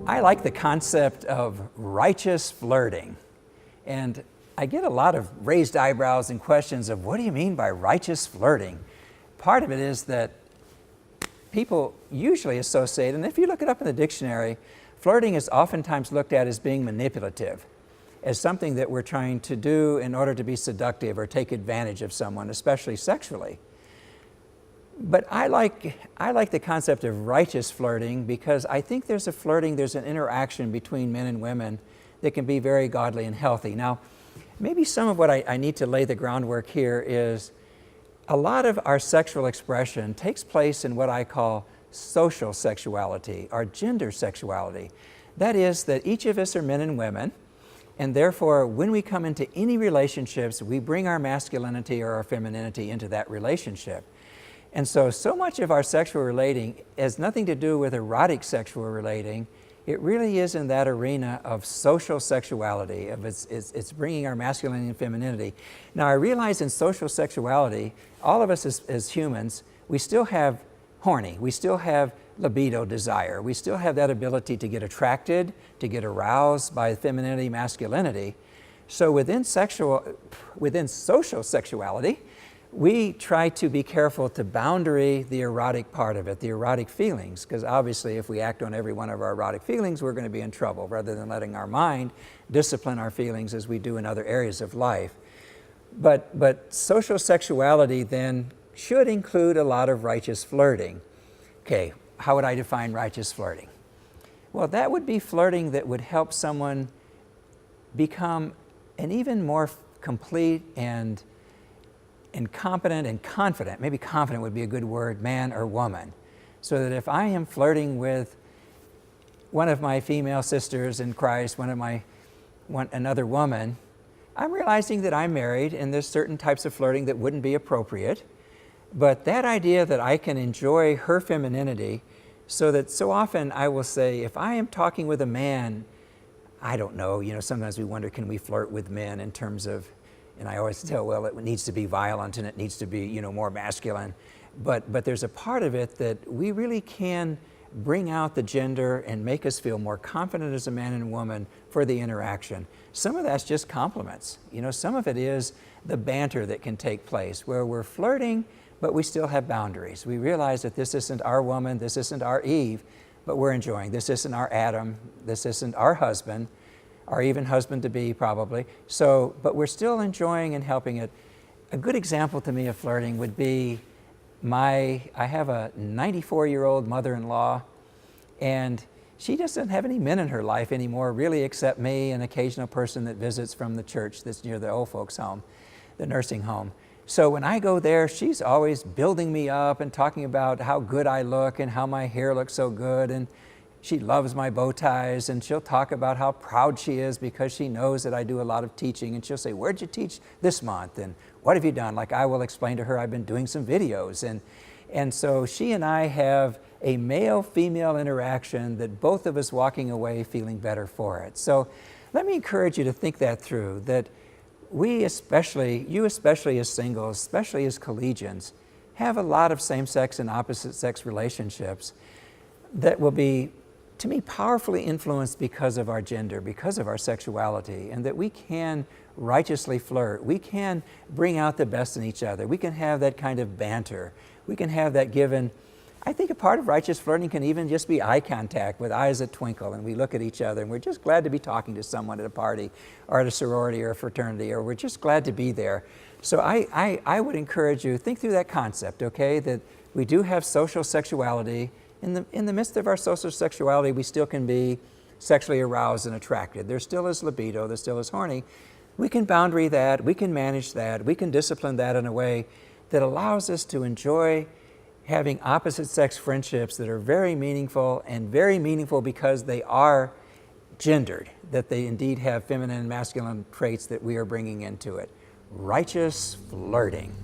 I like the concept of righteous flirting. And I get a lot of raised eyebrows and questions of what do you mean by righteous flirting? Part of it is that people usually associate, and if you look it up in the dictionary, flirting is oftentimes looked at as being manipulative, as something that we're trying to do in order to be seductive or take advantage of someone, especially sexually. But I like the concept of righteous flirting because I think there's an interaction between men and women that can be very godly and healthy. Now, maybe some of what I need to lay the groundwork here is a lot of our sexual expression takes place in what I call social sexuality or gender sexuality. That is that each of us are men and women, and therefore when we come into any relationships, we bring our masculinity or our femininity into that relationship. And so much of our sexual relating has nothing to do with erotic sexual relating. It really is in that arena of social sexuality, of it's bringing our masculinity and femininity. Now I realize in social sexuality, all of us as humans, we still have horny, we still have libido desire, we still have that ability to get attracted, to get aroused by femininity, masculinity. So within social sexuality, we try to be careful to boundary the erotic part of it, the erotic feelings, because obviously if we act on every one of our erotic feelings, we're going to be in trouble, rather than letting our mind discipline our feelings as we do in other areas of life. But social sexuality then should include a lot of righteous flirting. Okay, how would I define righteous flirting? Well, that would be flirting that would help someone become an even more complete and competent and confident, maybe confident would be a good word, man or woman. So that if I am flirting with one of my female sisters in Christ, another woman, I'm realizing that I'm married and there's certain types of flirting that wouldn't be appropriate. But that idea that I can enjoy her femininity, so that so often I will say, if I am talking with a man, I don't know, sometimes we wonder, can we flirt with men in terms of, and I always tell, well, it needs to be violent and it needs to be, more masculine. But there's a part of it that we really can bring out the gender and make us feel more confident as a man and woman for the interaction. Some of that's just compliments. Some of it is the banter that can take place where we're flirting, but we still have boundaries. We realize that this isn't our woman, this isn't our Eve, but we're enjoying. This isn't our Adam, this isn't our husband, or even husband-to-be probably. But we're still enjoying and helping it. A good example to me of flirting would be I have a 94-year-old mother-in-law, and she doesn't have any men in her life anymore, really, except me, an occasional person that visits from the church that's near the old folks' home, the nursing home. So when I go there, she's always building me up and talking about how good I look and how my hair looks so good, and she loves my bow ties, and she'll talk about how proud she is because she knows that I do a lot of teaching, and she'll say, where'd you teach this month, and what have you done? Like I will explain to her, I've been doing some videos, and so she and I have a male-female interaction that both of us walking away feeling better for it. So let me encourage you to think that through, that you especially as singles, especially as collegians, have a lot of same-sex and opposite-sex relationships that will be, to me, powerfully influenced because of our gender, because of our sexuality, and that we can righteously flirt. We can bring out the best in each other. We can have that kind of banter. We can have that given. I think a part of righteous flirting can even just be eye contact with eyes that twinkle, and we look at each other and we're just glad to be talking to someone at a party or at a sorority or a fraternity, or we're just glad to be there. So I would encourage you, think through that concept, okay, that we do have social sexuality. In the midst of our social sexuality, we still can be sexually aroused and attracted. There still is libido, there still is horny. We can boundary that, we can manage that, we can discipline that in a way that allows us to enjoy having opposite sex friendships that are very meaningful, and very meaningful because they are gendered, that they indeed have feminine and masculine traits that we are bringing into it. Righteous flirting.